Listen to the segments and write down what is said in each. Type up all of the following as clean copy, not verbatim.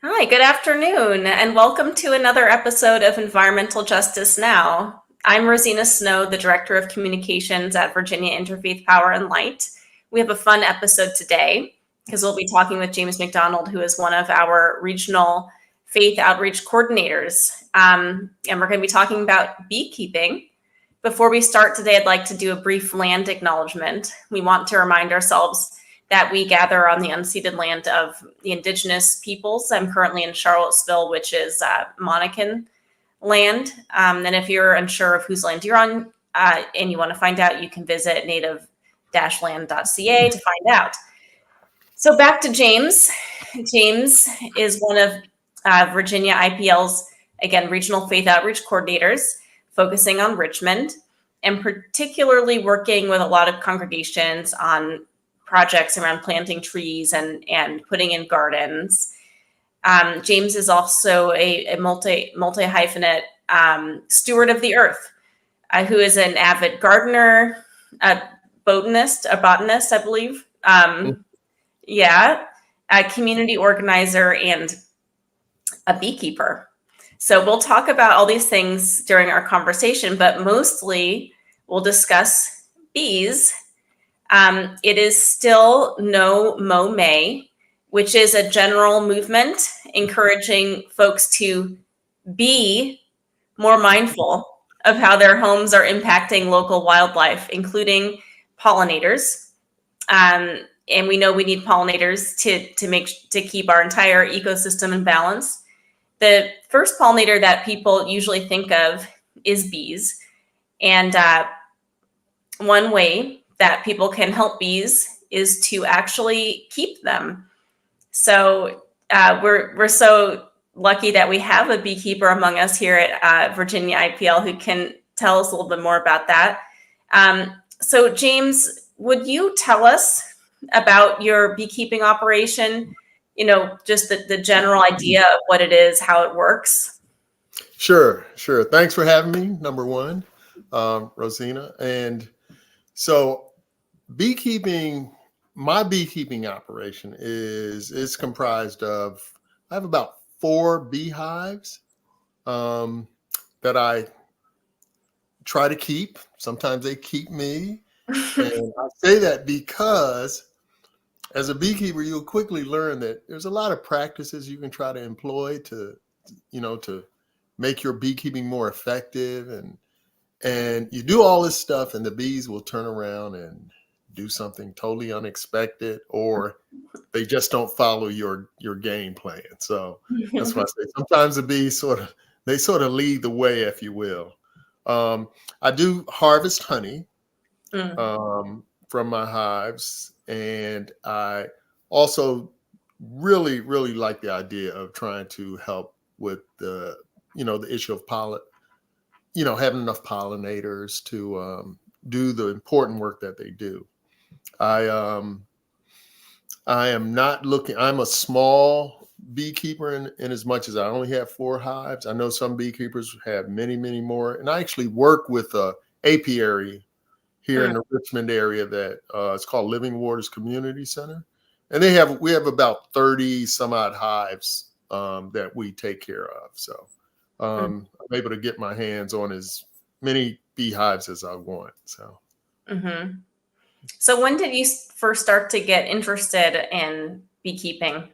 Hi, good afternoon, and welcome to another episode of Environmental Justice Now. I'm Rosina Snow, the Director of Communications at Virginia Interfaith Power and Light. We have a fun episode today because we'll be talking with James McDonald, who is one of our regional faith outreach coordinators. And we're going to be talking about beekeeping. Before we start today, I'd like to do a brief land acknowledgement. We want to remind ourselves that we gather on the unceded land of the indigenous peoples. I'm currently in Charlottesville, which is Monacan land. And if you're unsure of whose land you're on and you want to find out, you can visit native-land.ca to find out. So back to James. James is one of Virginia IPL's, again, regional faith outreach coordinators, focusing on Richmond, and particularly working with a lot of congregations on projects around planting trees and putting in gardens. James is also a multi-hyphenate steward of the earth, who is an avid gardener, a botanist, I believe. A community organizer and a beekeeper. So we'll talk about all these things during our conversation, but mostly we'll discuss bees. It is still No Mow May, which is a general movement encouraging folks to be more mindful of how their homes are impacting local wildlife, including pollinators. And we know we need pollinators to keep our entire ecosystem in balance. The first pollinator that people usually think of is bees. And one way that people can help bees is to actually keep them. So we're so lucky that we have a beekeeper among us here at Virginia IPL who can tell us a little bit more about that. So James, would you tell us about your beekeeping operation? You know, just the general idea of what it is, how it works. Sure. Thanks for having me, number one, Rosina. And so my beekeeping operation is comprised of, I have about 4 beehives that I try to keep. Sometimes they keep me. And I say that because as a beekeeper, you'll quickly learn that there's a lot of practices you can try to employ to make your beekeeping more effective. And you do all this stuff and the bees will turn around and do something totally unexpected, or they just don't follow your game plan. So that's why I say sometimes the bees sort of lead the way, if you will. I do harvest honey from my hives, and I also really like the idea of trying to help with the issue of pollen, having enough pollinators to do the important work that they do. I am not looking. I'm a small beekeeper in as much as I only have 4 hives. I know some beekeepers have many more, and I actually work with a apiary here in the Richmond area that it's called Living Waters Community Center, and we have about 30 some odd hives that we take care of. So I'm able to get my hands on as many beehives as I want. So. So when did you first start to get interested in beekeeping?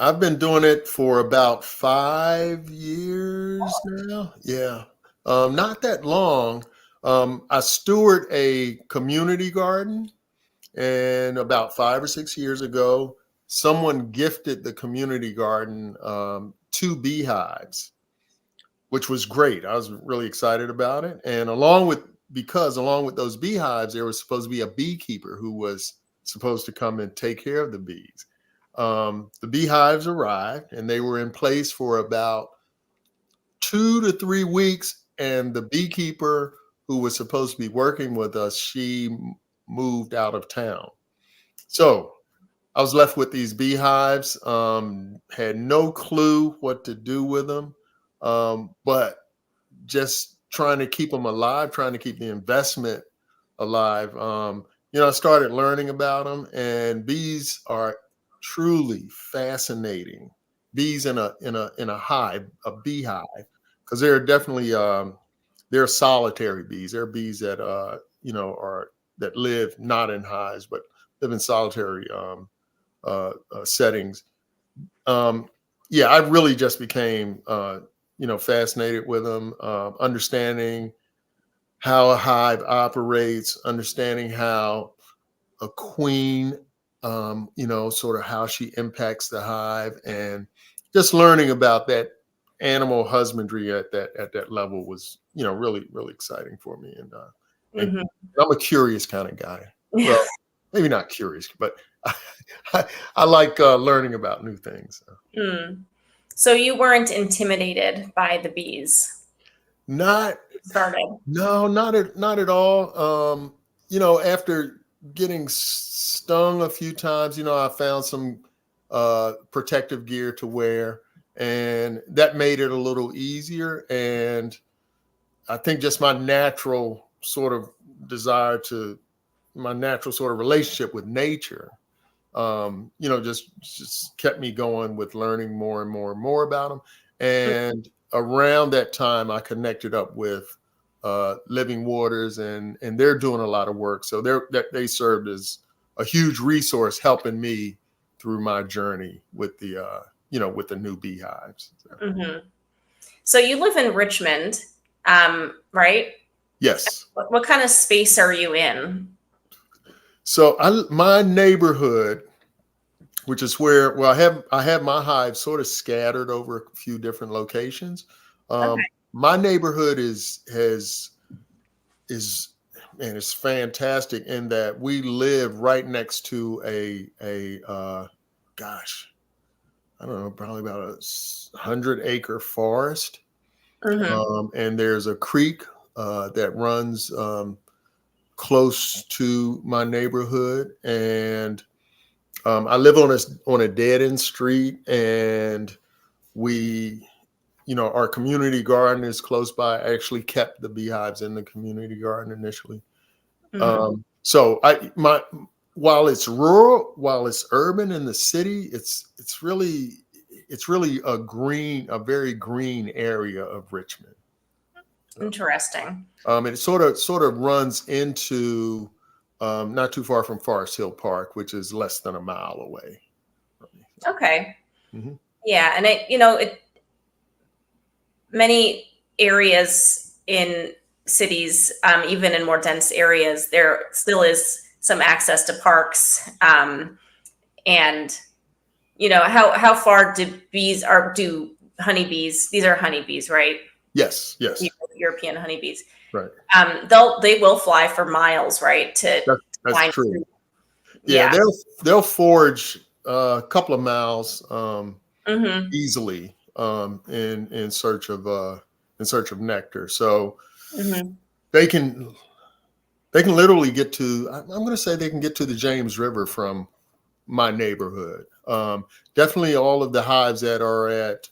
I've been doing it for about 5 years now. Yeah. Not that long. I steward a community garden, and about 5 or 6 years ago, someone gifted the community garden 2 beehives, which was great. I was really excited about it. And along with those beehives, there was supposed to be a beekeeper who was supposed to come and take care of the bees. The beehives arrived, and they were in place for about 2 to 3 weeks. And the beekeeper who was supposed to be working with us, she moved out of town. So I was left with these beehives, had no clue what to do with them, but just trying to keep them alive, trying to keep the investment alive. I started learning about them, and bees are truly fascinating bees in a hive, a beehive, because there are definitely there are solitary bees. There are bees that are that live not in hives but live in solitary settings. Yeah, I really just became fascinated with them, understanding how a hive operates, understanding how a queen, sort of how she impacts the hive, and just learning about that animal husbandry at that level was, really, really exciting for me. And Hmm. I'm a curious kind of guy. Well, maybe not curious, but I like learning about new things. Mm. So you weren't intimidated by the bees Not started. No, not at all. After getting stung a few times, I found some protective gear to wear, and that made it a little easier. And I think just my natural sort of desire to my natural sort of relationship with nature, just kept me going with learning more and more and more about them. And around that time, I connected up with Living Waters, and they're doing a lot of work. So they served as a huge resource, helping me through my journey with with the new beehives. So, Hmm. So you live in Richmond, right? yes. What kind of space are you in? So my neighborhood, which is where, well, I have my hive sort of scattered over a few different locations. Okay. My neighborhood is and it's fantastic in that we live right next to a gosh, I don't know, probably about 100-acre forest. Hmm. And there's a creek that runs close to my neighborhood, and I live on a dead end street, and we, our community garden is close by. I actually kept the beehives in the community garden initially. Hmm. So while it's rural, while it's urban in the city, it's really a very green area of Richmond. Interesting. And it sort of runs into not too far from Forest Hill Park, which is less than a mile away from me. Okay. Mhm. Yeah, and many areas in cities, even in more dense areas, there still is some access to parks. And how far do honeybees? These are honeybees, right? Yes, yes, European honeybees. right. They will fly for miles, right, to That's find true. food. Yeah, Yeah. they'll forage a couple of miles Hmm. easily in search of nectar. So Hmm. they can they can literally get to. I'm going to say they can get to the James River from my neighborhood. Definitely all of the hives that are at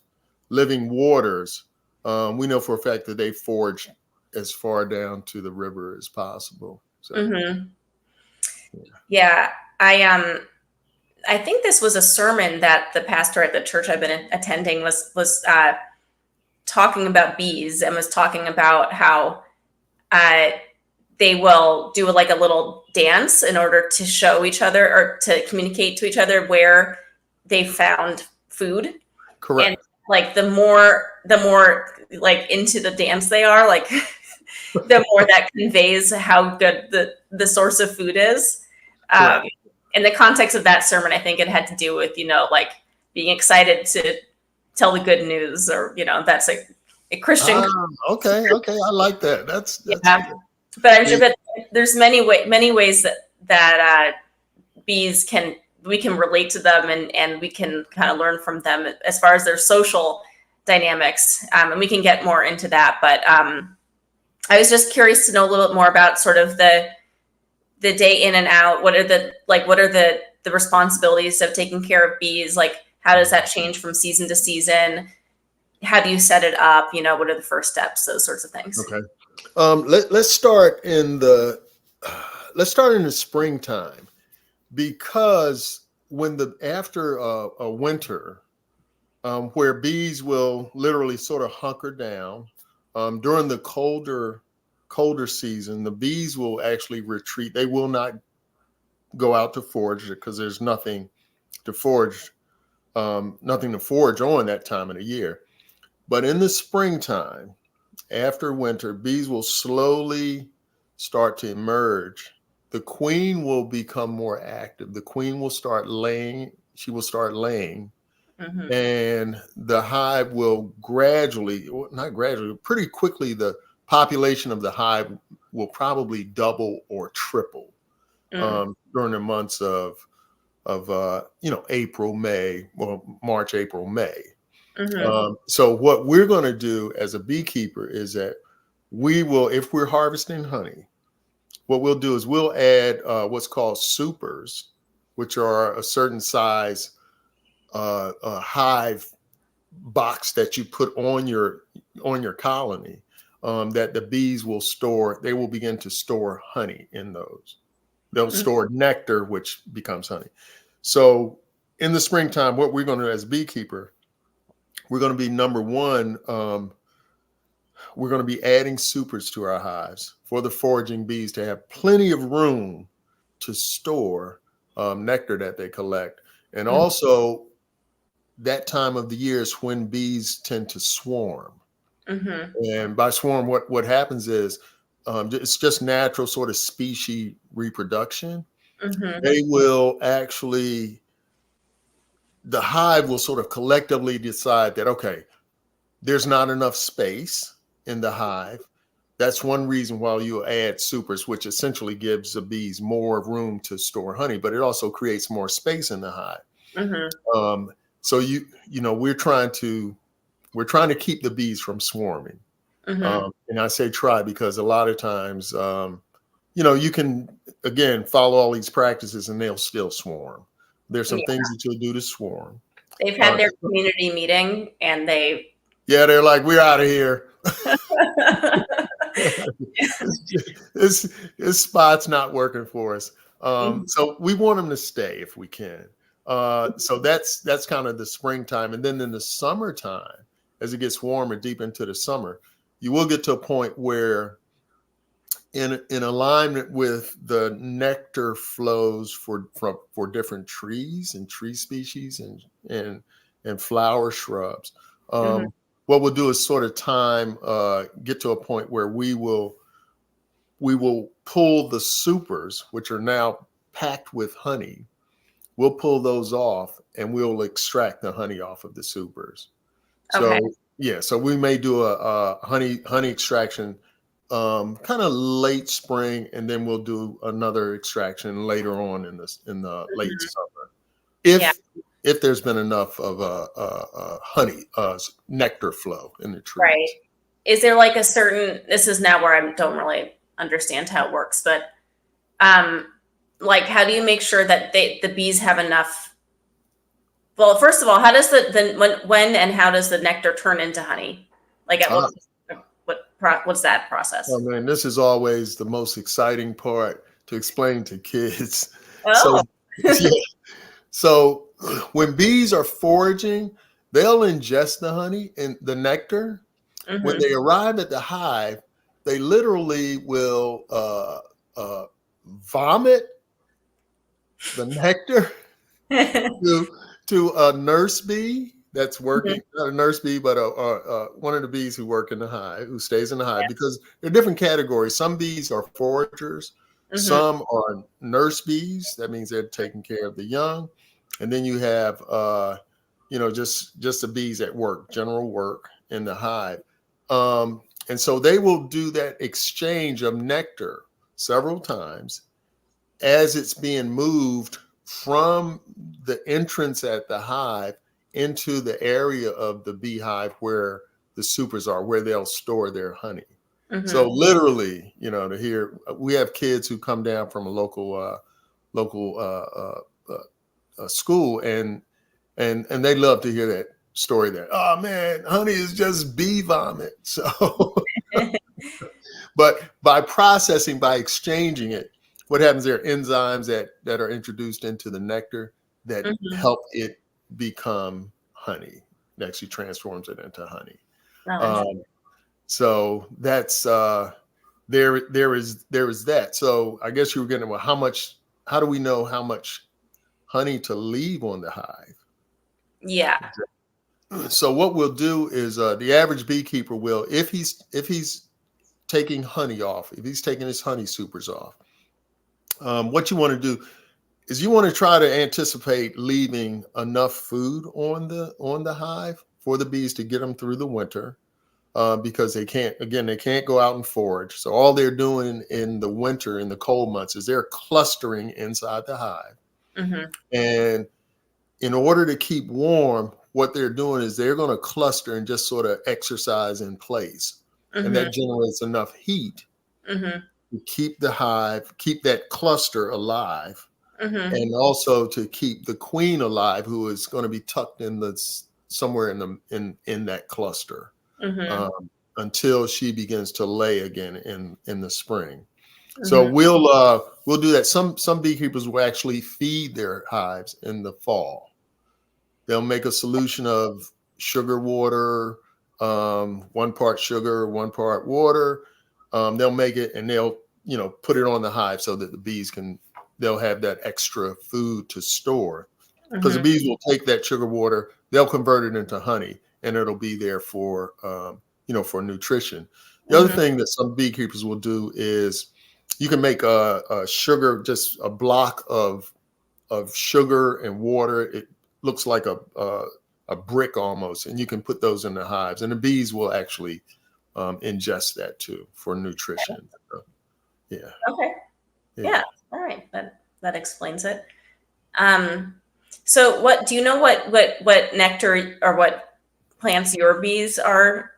Living Waters, we know for a fact that they forage as far down to the river as possible. So Hmm. yeah. Yeah. I think this was a sermon that the pastor at the church I've been attending was talking about bees, and was talking about how uh, they will do like a little dance in order to show each other or to communicate to each other where they found food. And Correct. like the more like into the dance they are, like the more that conveys how good the source of food is. Correct. Um, in the context of that sermon, I think it had to do with, like being excited to tell the good news, or, that's a Christian. Ah, okay, okay. I like that. That's Yeah. good. But I'm sure Yeah, that there's many ways that bees we can relate to them, and we can kind of learn from them as far as their social dynamics. And we can get more into that. But I was just curious to know a little bit more about sort of the day in and out. What are the responsibilities of taking care of bees? Like, how does that change from season to season? How do you set it up? What are the first steps? Those sorts of things. okay. Let's start in the springtime, because when the after a winter, where bees will literally sort of hunker down. During the colder season, the bees will actually retreat. They will not go out to forage because there's nothing to forage, nothing to forage on that time of the year. But in the springtime, after winter, bees will slowly start to emerge. The queen will become more active. The queen will start laying. She will start laying, and the hive will gradually, not gradually, pretty quickly, the population of the hive will probably double or triple during the months of April, May, well, March, April, May. So what we're going to do as a beekeeper is that we will, if we're harvesting honey, what we'll do is we'll add what's called supers, which are a certain size hive box that you put on your colony, that the bees will store. They will begin to store honey in those. They'll store nectar, which becomes honey. So in the springtime, what we're going to do as a beekeeper, we're going to be number one. We're going to be adding supers to our hives for the foraging bees to have plenty of room to store nectar that they collect. And also, that time of the year is when bees tend to swarm. And by swarm, what happens is it's just natural sort of species reproduction. They will actually, the hive will sort of collectively decide that, okay, there's not enough space in the hive. That's one reason why you add supers, which essentially gives the bees more room to store honey, but it also creates more space in the hive. So we're trying to keep the bees from swarming. And I say try because a lot of times, you can, again, follow all these practices and they'll still swarm. There's some things that you'll do to swarm. They've had their community meeting and they're like, we're out of here. this spot's not working for us. So we want them to stay if we can. So that's kind of the springtime. And then in the summertime, as it gets warmer deep into the summer, you will get to a point where in alignment with the nectar flows for different trees and tree species and flower shrubs. What we'll do is sort of get to a point where we will pull the supers, which are now packed with honey. We'll pull those off and we'll extract the honey off of the supers. So so we may do a honey extraction kind of late spring, and then we'll do another extraction later on in the late summer. If there's been enough of a honey nectar flow in the tree. Right. Is there like a certain, this is now where I don't really understand how it works, but like how do you make sure that the bees have enough? Well, first of all, how does when and how does the nectar turn into honey? Like what's that process? Oh man, this is always the most exciting part to explain to kids. Oh. So when bees are foraging, they'll ingest the honey and the nectar. When they arrive at the hive, they literally will vomit the nectar to a nurse bee that's working, not a nurse bee, but one of the bees who work in the hive, who stays in the hive, because there are different categories. Some bees are foragers. Some are nurse bees. That means they're taking care of the young. And then you have, just the bees at work, general work in the hive. And so they will do that exchange of nectar several times as it's being moved from the entrance at the hive into the area of the beehive where the supers are, where they'll store their honey. So literally, we have kids who come down from a local school, and they love to hear that story there. Oh man, honey is just bee vomit. So, but by processing, by exchanging it, what happens? There are enzymes that are introduced into the nectar that help it become honey. it actually transforms it into honey. Oh, Um, so that's there is that. So I guess you were getting, well, how do we know how much honey to leave on the hive? yeah. So what we'll do is the average beekeeper will, if he's taking honey off, if he's taking his honey supers off, what you want to do is you want to try to anticipate leaving enough food on the hive for the bees to get them through the winter, because they can't go out and forage. So all they're doing in the winter, in the cold months, is they're clustering inside the hive. Mm-hmm. And in order to keep warm, what they're doing is they're going to cluster and just sort of exercise in place. And Mm-hmm. that generates enough heat Mm-hmm. to keep the hive, keep that cluster alive, Mm-hmm. and also to keep the queen alive, who is going to be tucked in somewhere in that cluster, Mm-hmm. until she begins to lay again in the spring. So Mm-hmm. we'll do that. Some beekeepers will actually feed their hives in the fall. They'll make a solution of sugar water, 1 part sugar, 1 part water. They'll make it and they'll put it on the hive so that the bees they'll have that extra food to store, because the Mm-hmm. bees will take that sugar water, they'll convert it into honey, and it'll be there for for nutrition. The other Mm-hmm. thing that some beekeepers will do is you can make a sugar, just a block of sugar and water. It looks like a brick almost, and you can put those in the hives, and the bees will actually ingest that too for nutrition. So, yeah. Okay. Yeah. Yeah. All right. That explains it. So what do you know what nectar or what plants your bees are?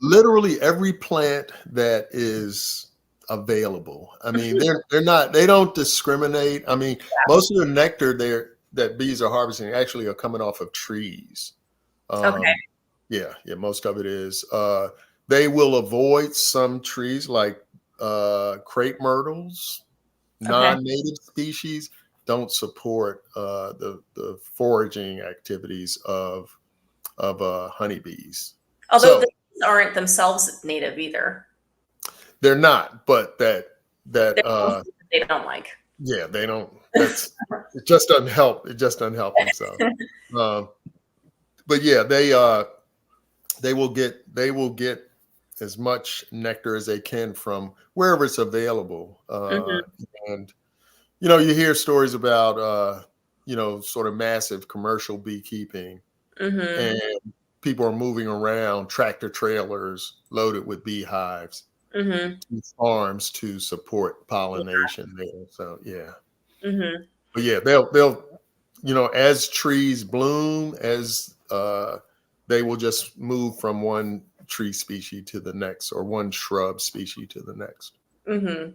Literally every plant that is available. I mean, they don't discriminate. I mean, most of the nectar that bees are harvesting actually are coming off of trees. Okay. Yeah, most of it is. They will avoid some trees like crepe myrtles. Okay. Non-native species don't support the foraging activities of honeybees. Although the So bees aren't themselves native either. they're not, but They're they don't like. yeah, they don't. It just doesn't help. It just doesn't help themselves. Um, but yeah, they will get as much nectar as they can from wherever it's available. Mm-hmm. And you hear stories about sort of massive commercial beekeeping, Mm-hmm. and people are moving around tractor trailers loaded with beehives Mm-hmm. to farms to support pollination there. So yeah. Mm-hmm. But yeah, they'll as trees bloom, as they will just move from one tree species to the next, or one shrub species to the next. Mm-hmm.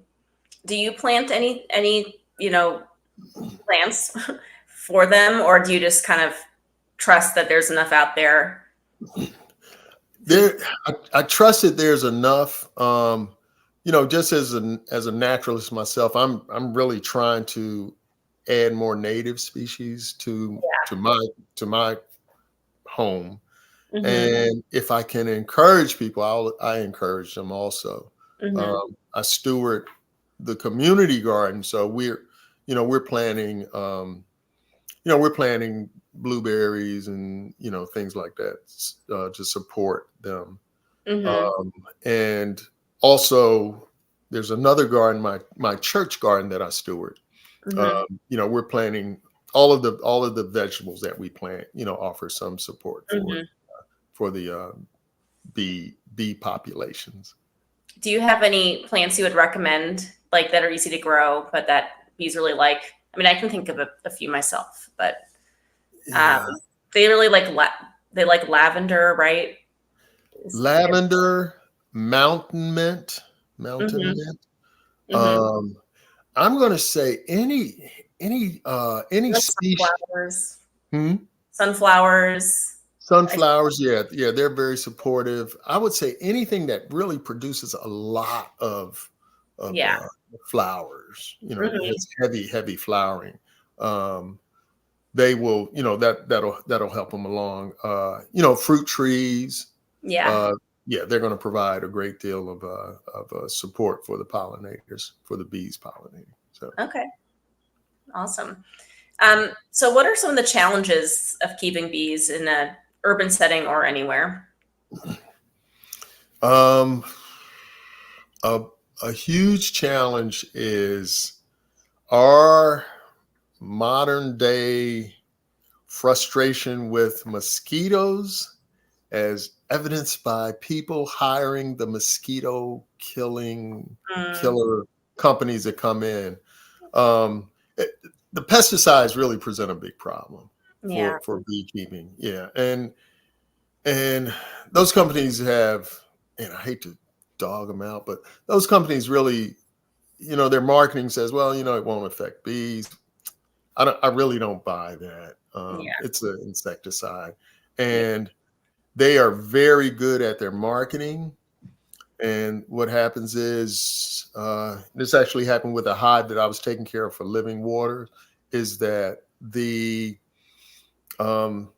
Do you plant any plants for them, or do you just kind of trust that there's enough out there? There, I trust that there's enough. Just as a naturalist myself, I'm really trying to add more native species to my home. Mm-hmm. And if I can encourage people, I encourage them also. Mm-hmm. I steward the community garden, so we're planting we're planting blueberries and things like that to support them. Mm-hmm. Um, and also, there's another garden, my church garden, that I steward. Mm-hmm. We're planting all of the vegetables that we plant. Offer some support Mm-hmm. for the bee populations. Do you have any plants you would recommend, like that are easy to grow, but that bees really like? I mean, I can think of a few myself, but um, Yeah. they really they like lavender, right? Lavender, mountain mint, mountain Mm-hmm. mint. Mm-hmm. I'm going to say any Like species. sunflowers. Hmm? Sunflowers. Sunflowers, yeah, they're very supportive. I would say anything that really produces a lot of Yeah. flowers. It Mm-hmm. has heavy flowering. Um, they will, that'll help them along. Fruit trees. Yeah. Uh, yeah, they're going to provide a great deal of support for the pollinators, for the bees pollinating. So, Okay. Awesome. So what are some of the challenges of keeping bees in a urban setting or anywhere? um, a a huge challenge is our modern day frustration with mosquitoes, as evidenced by people hiring the mosquito Mm, killer companies that come in. Um, it- the pesticides really present a big problem yeah. for beekeeping. Yeah, and those companies have, and I hate to dog them out, but those companies really, their marketing says, well, it won't affect bees. I really don't buy that. Yeah. It's an insecticide, and they are very good at their marketing. And what happens is, this actually happened with a hive that I was taking care of for living water, is that um,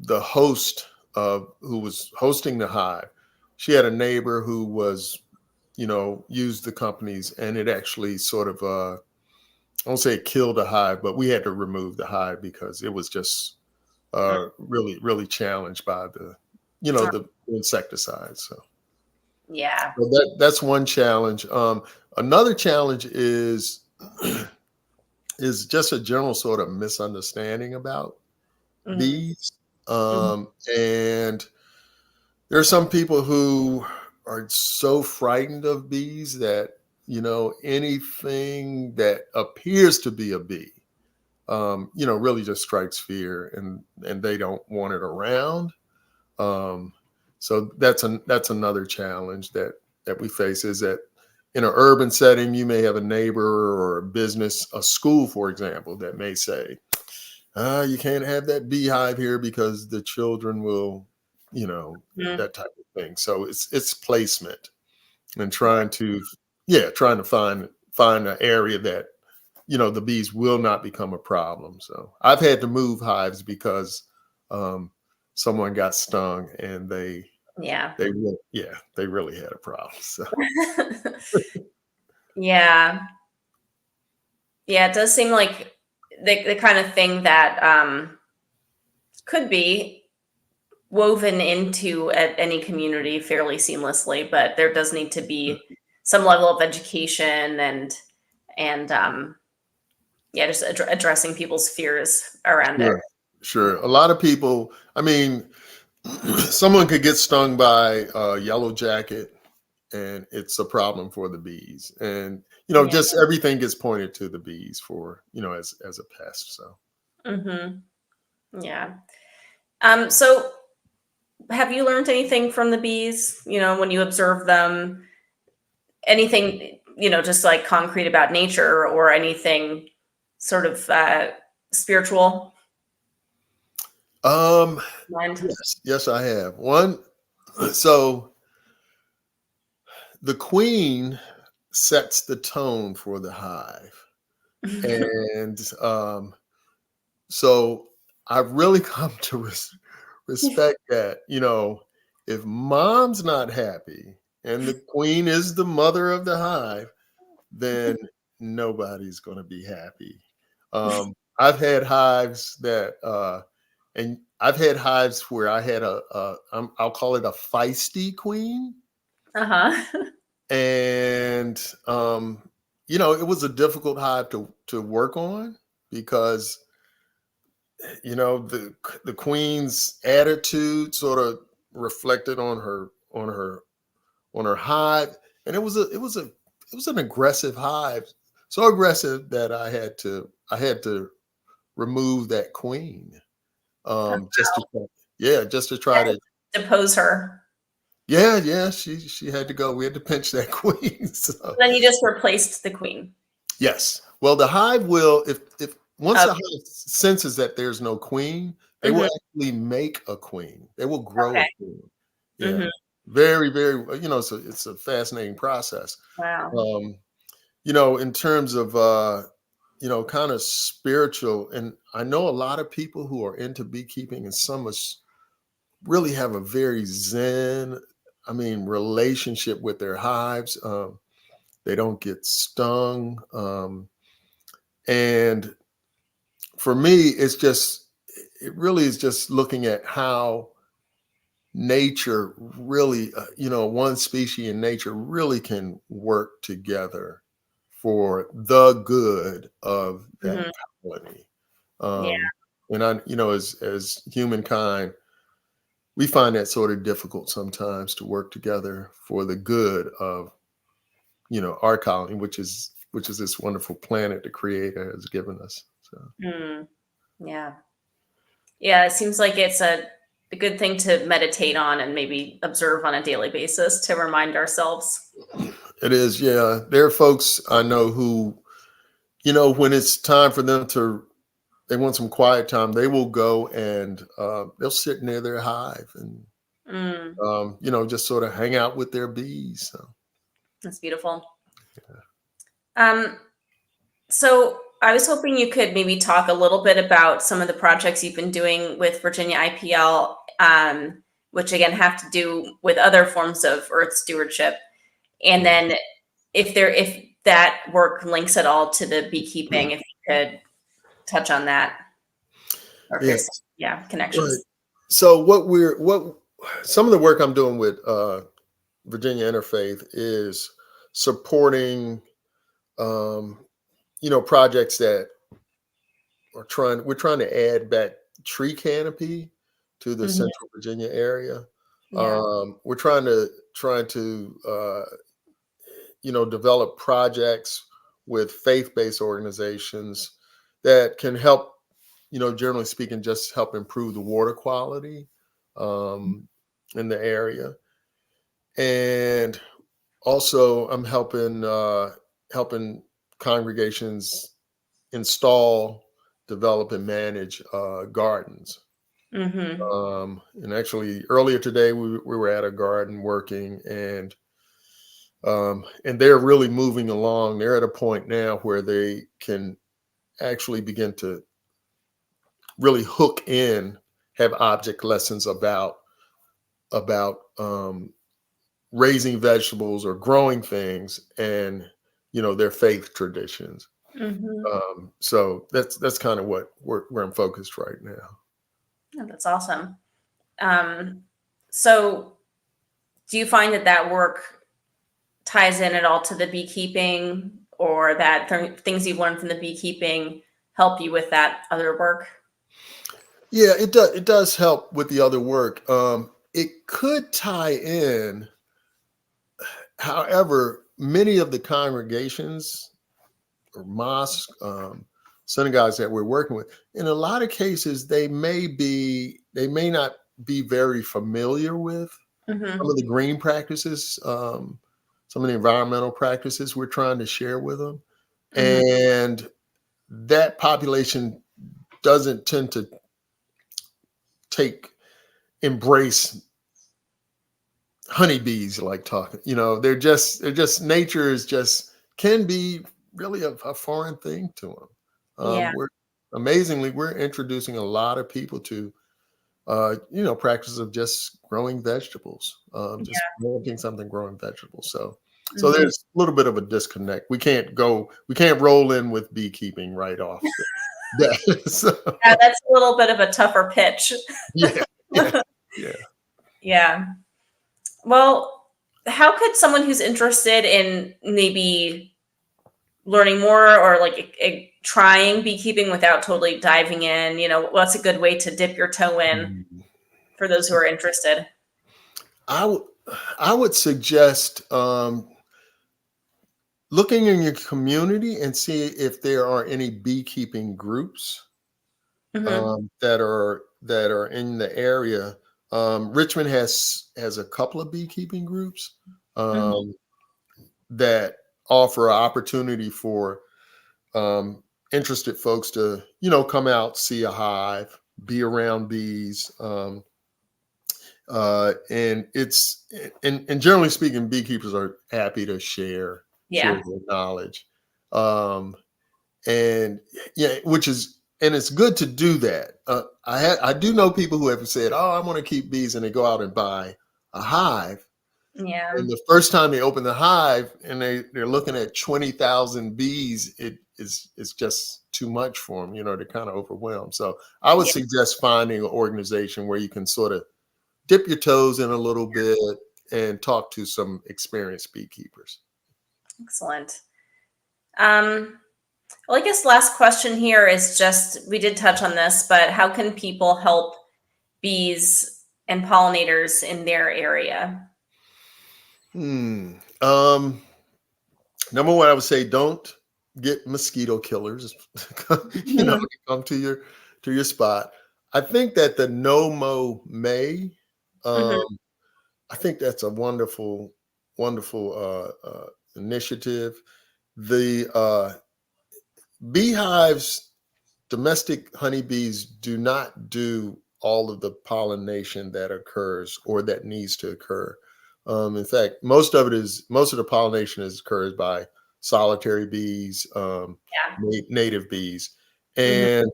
the host who was hosting the hive, she had a neighbor who was, used the companies, and it actually sort of, I won't say it killed the hive, but we had to remove the hive because it was just Mm, really, really challenged by the insecticides. So. yeah. So that's one challenge. Another challenge is just a general sort of misunderstanding about Mm, bees. mhm, And there are some people who are so frightened of bees that, anything that appears to be a bee, really just strikes fear, and they don't want it around. Um, so that's another challenge that we face, is that in an urban setting, you may have a neighbor or a business, a school, for example, that may say, you can't have that beehive here because the children will, mm, that type of thing. So it's placement, and trying to find an area that, the bees will not become a problem. So I've had to move hives because um, someone got stung, and yeah. they really had a problem. So Yeah. Yeah, it does seem like the kind of thing that could be woven into any community fairly seamlessly, but there does need to be some level of education and yeah, just addressing people's fears around it. sure, sure. A lot of people. I mean, someone could get stung by a yellow jacket, and it's a problem for the bees. And Yeah. just everything gets pointed to the bees for, as a pest. So. Hmm. Yeah. So have you learned anything from the bees, when you observe them? Anything, just like concrete about nature or anything sort of spiritual Um, mind? yes, I have one. So the queen sets the tone for the hive, and so I've really come to respect that. If mom's not happy and the queen is the mother of the hive, then nobody's going to be happy. I've had hives and I've had hives where I had I'll call it a feisty queen, Uh-huh. and it was a difficult hive to work on because the queen's attitude sort of reflected on her hive, and it was an aggressive hive, so aggressive that I had to remove that queen, just to try to. Depose her. Yeah, she had to go. We had to pinch that queen. So Then you just replaced the queen. yes, well, the hive will, if once Okay. the hive senses that there's no queen, they will Mhm. actually make a queen. They will grow a Okay. queen. Yeah, Mhm. very, very. It's a fascinating process. Wow. Um, in terms of kind of spiritual. And I know a lot of people who are into beekeeping, and some really have a very zen, relationship with their hives. They don't get stung. And for me, it really is just looking at how nature really, one species in nature really can work together for the good of that Mhm. colony. Yeah. And as humankind, we find that sort of difficult sometimes to work together for the good of, our colony, which is this wonderful planet the Creator has given us. So Mm. Yeah. Yeah. It seems like it's a good thing to meditate on and maybe observe on a daily basis to remind ourselves. it is, yeah. There are folks I know who, when it's time for them they want some quiet time, they will go and they'll sit near their hive and, Mm. just sort of hang out with their bees. So, That's beautiful. Um, so I was hoping you could maybe talk a little bit about some of the projects you've been doing with Virginia IPL, which again have to do with other forms of earth stewardship. And yeah. then if that work links at all to the beekeeping, if you could touch on that, or if Yeah. there's Right. connections. So some of the work I'm doing with Virginia Interfaith is supporting, um, projects that we're trying to add back tree canopy to the Mhm. Central Virginia area. Yeah. We're trying to develop projects with faith-based organizations that can help, generally speaking, just help improve the water quality in the area. And also, I'm helping congregations install, develop, and manage gardens. Mhm. And actually, earlier today, we were at a garden working, and they're really moving along. They're at a point now where they can actually begin to really hook in, have object lessons about raising vegetables or growing things, and their faith traditions. Mhm. So that's kind of where I'm focused right now. Yeah, that's awesome. Um, so do you find that that work ties in at all to the beekeeping, or that things you've learned from the beekeeping help you with that other work? Yeah, it does help with the other work. It could tie in. However, many of the congregations or mosques, synagogues that we're working with, in a lot of cases, they may not be very familiar with some Mhm. of the green practices, some of the environmental practices we're trying to share with them. Mhm. And that population doesn't tend to take embrace honeybees like talking. They're just nature is just can be really a foreign thing to them. Yeah. We're introducing a lot of people to practice of just growing vegetables, just Yeah. planting something, growing vegetables. So Mhm. there's a little bit of a disconnect. We can't roll in with beekeeping right off the bat. So, Yeah, that's a little bit of a tougher pitch. yeah, yeah, yeah. Yeah. Well, how could someone who's interested in maybe learning more, or like trying beekeeping without totally diving in, what's a good way to dip your toe in Mm. for those who are interested? I would I would suggest looking in your community and see if there are any beekeeping groups Mhm. that are in the area. Richmond has a couple of beekeeping groups Mhm. um, that offer an opportunity for interested folks to come out, see a hive, be around bees. And generally speaking, beekeepers are happy to share Yeah. their knowledge. Um, and yeah, and it's good to do that. I do know people who have said, "Oh, I want to keep bees," and they go out and buy a hive. Yeah. And the first time they open the hive and they're looking at 20,000 bees, it's just too much for them. They're kind of overwhelmed. So I would Yeah. suggest finding an organization where you can sort of dip your toes in a little bit and talk to some experienced beekeepers. Excellent. Well, I guess last question here is just, we did touch on this, but how can people help bees and pollinators in their area? Number one, I would say don't get mosquito killers. Come to your spot. I think that the no mow May. Hmm. Um, I think that's a wonderful, wonderful initiative. The beehives, domestic honeybees, do not do all of the pollination that occurs or that needs to occur. In fact, most of the pollination occurs by solitary bees, Yeah. native bees, Hmm. and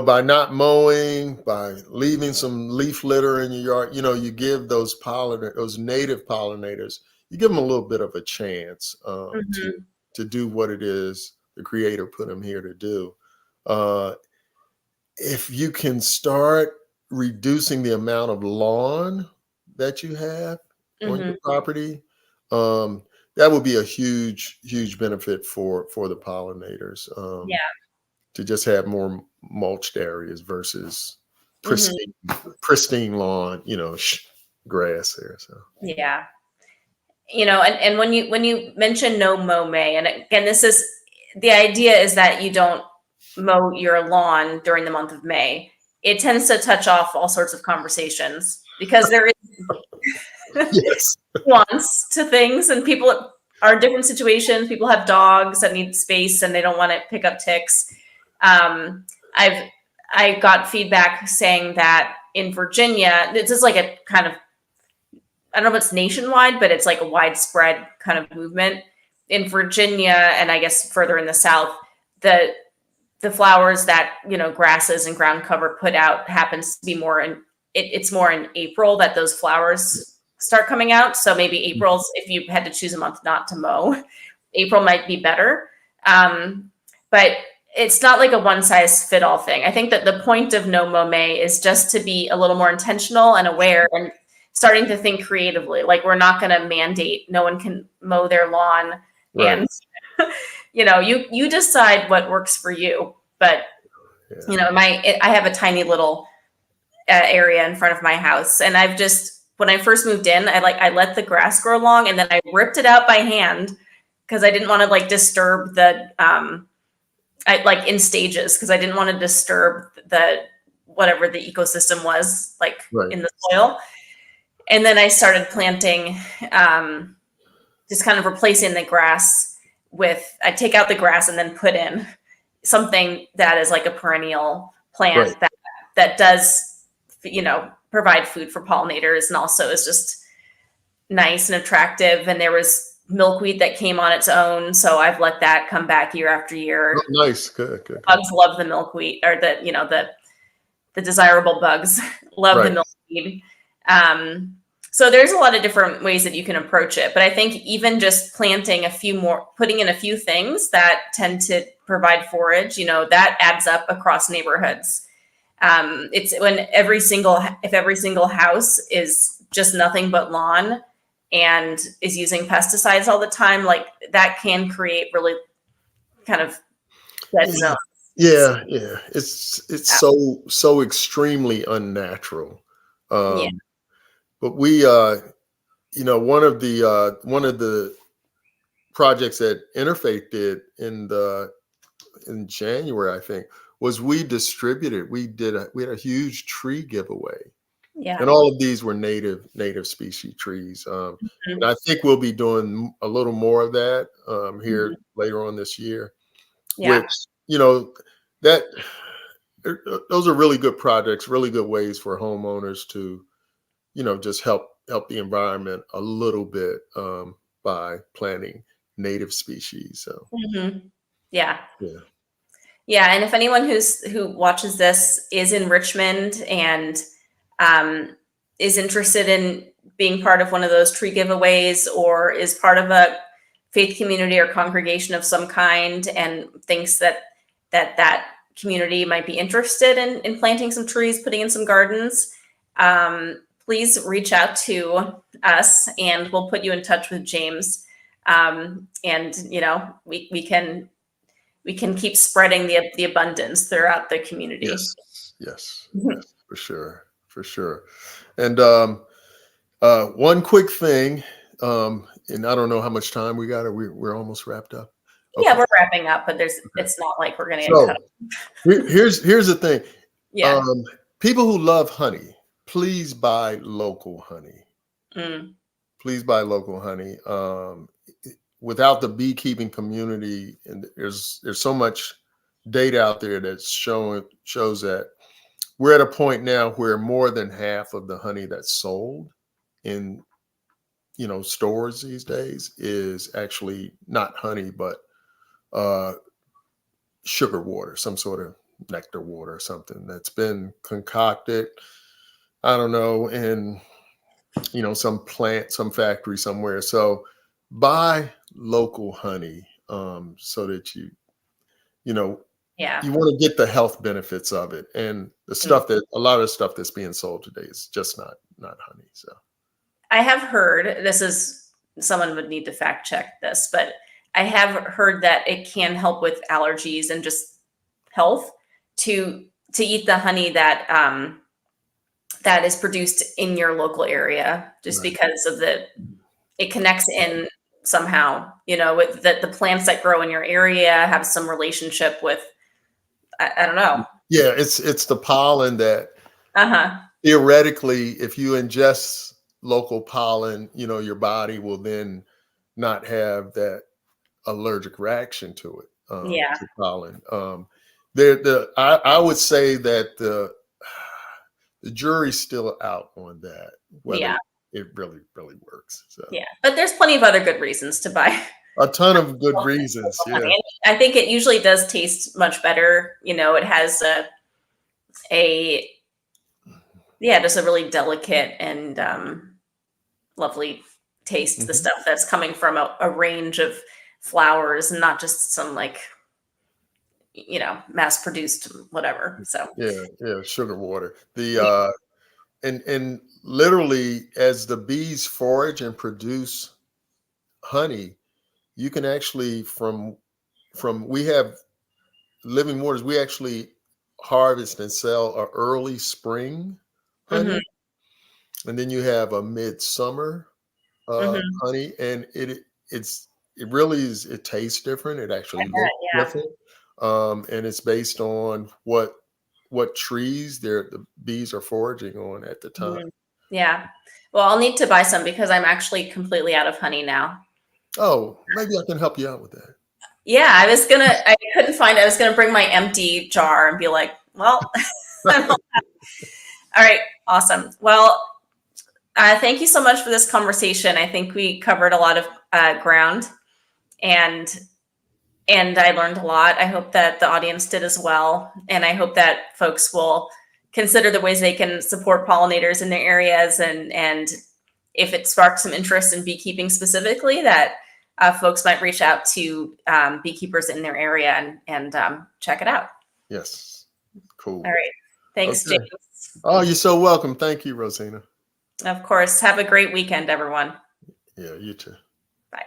by not mowing, by leaving some leaf litter in your yard, you give those those native pollinators, you give them a little bit of a chance Hmm. to do what it is the creator put them here to do. Uh, if you can start reducing the amount of lawn that you have on Hmm. your property, um, that would be a huge, huge benefit for the pollinators. Yeah. To just have more mulched areas versus Hmm. pristine lawn, grass there. So Yeah. And when you mention no mow May, and again, this is the idea is that you don't mow your lawn during the month of May. It tends to touch off all sorts of conversations because there is yes, nuance to things, and people are in different situations. People have dogs that need space and they don't want to pick up ticks. Um, I've I got feedback saying that in Virginia, this is like a kind of, I don't know if it's nationwide, but it's like a widespread kind of movement in Virginia, and I guess further in the South. The flowers that grasses and ground cover put out happens to be more in it's more in April that those flowers start coming out. So maybe April's, if you had to choose a month not to mow, April might be better. But it's not like a one size fit all thing. I think that the point of No Mow May is just to be a little more intentional and aware and starting to think creatively. Like, we're not going to mandate no one can mow their lawn, right, and you decide what works for you. But yeah, I have a tiny little area in front of my house, and I've just, when I first moved in, I let the grass grow long, and then I ripped it out by hand because I didn't want to like disturb the I like in stages because I didn't want to disturb the whatever the ecosystem was like right. in the soil. And then I started planting, just kind of replacing the grass with, I take out the grass and then put in something that is like a perennial Right. plant that does, provide food for pollinators and also is just nice and attractive. And there was milkweed that came on its own, so I've let that come back year after Oh, year. nice. Good, good, good. Bugs love the milkweed, or the desirable bugs love the Right. milkweed. Um, so there's a lot of different ways that you can approach it. But I think even just planting a few more, putting in a few things that tend to provide forage, that adds up across neighborhoods. It's when if every single house is just nothing but lawn and is using pesticides all the time, like that can create really kind of dead Yeah, zones. yeah, yeah. It's so extremely unnatural. Yeah. Um, but we one of the projects that Interfaith did in January, I think, was we had a huge tree giveaway. And Yeah. all of these were native species trees. Mhm. And I think we'll be doing a little more of that Mhm. here later on this year, which, Yeah. that those are really good projects, really good ways for homeowners to, just help the environment a little bit by planting native species. So Mhm. Yeah. Yeah. Yeah. And if anyone who watches this is in Richmond and is interested in being part of one of those tree giveaways, or is part of a faith community or congregation of some kind, and thinks that community might be interested in planting some trees, putting in some gardens, please reach out to us and we'll put you in touch with James. And we can keep spreading the abundance throughout the community. Yes, for sure, for sure. And one quick thing, and I don't know how much time we got. We're almost wrapped up. Okay. Yeah, we're wrapping up, but it's not like we're going to get So cut. here's the thing. Yeah. People who love honey, please buy local honey. Please buy local honey. Without the beekeeping community, and there's so much data out there that shows that we're at a point now where more than half of the honey that's sold in stores these days is actually not honey, but sugar water, some sort of nectar water or something that's been concocted, I don't know, in some plant, some factory somewhere. So buy local honey, so that you want to get the health benefits of it. And the stuff that a lot of the stuff that's being sold today is just not honey. So I have heard, someone would need to fact check this, but I have heard that it can help with allergies and just health to eat the honey that is produced in your local area, just Right. because of it connects in somehow, with the plants that grow in your area have some relationship with, I don't know. Yeah, it's the pollen that theoretically, if you ingest local pollen, your body will then not have that allergic reaction to it. To pollen. I would say that the jury's still out on that, whether it really works. So but there's plenty of other good reasons to buy. A ton of good reasons. Yeah. And I think it usually does taste much better. It has just a really delicate and lovely taste. The stuff that's coming from a range of flowers, and not just some mass produced whatever. So yeah, sugar water. And literally, as the bees forage and produce honey, you can actually from we have living waters, we actually harvest and sell a early spring honey, and then you have a midsummer honey, and it really is, it tastes different, it actually looks different, and it's based on what trees the bees are foraging on at the time. Yeah. Well, I'll need to buy some because I'm actually completely out of honey now. Oh, maybe I can help you out with that. Yeah, I couldn't find it. I was gonna bring my empty jar and be like, well, all right, awesome. Well, thank you so much for this conversation. I think we covered a lot of ground, and I learned a lot. I hope that the audience did as well. And I hope that folks will consider the ways they can support pollinators in their areas. And if it sparks some interest in beekeeping specifically, that folks might reach out to beekeepers in their area and check it out. Yes. Cool. All right. Thanks, James. Oh, you're so welcome. Thank you, Rosina. Of course. Have a great weekend, everyone. Yeah, you too. Bye.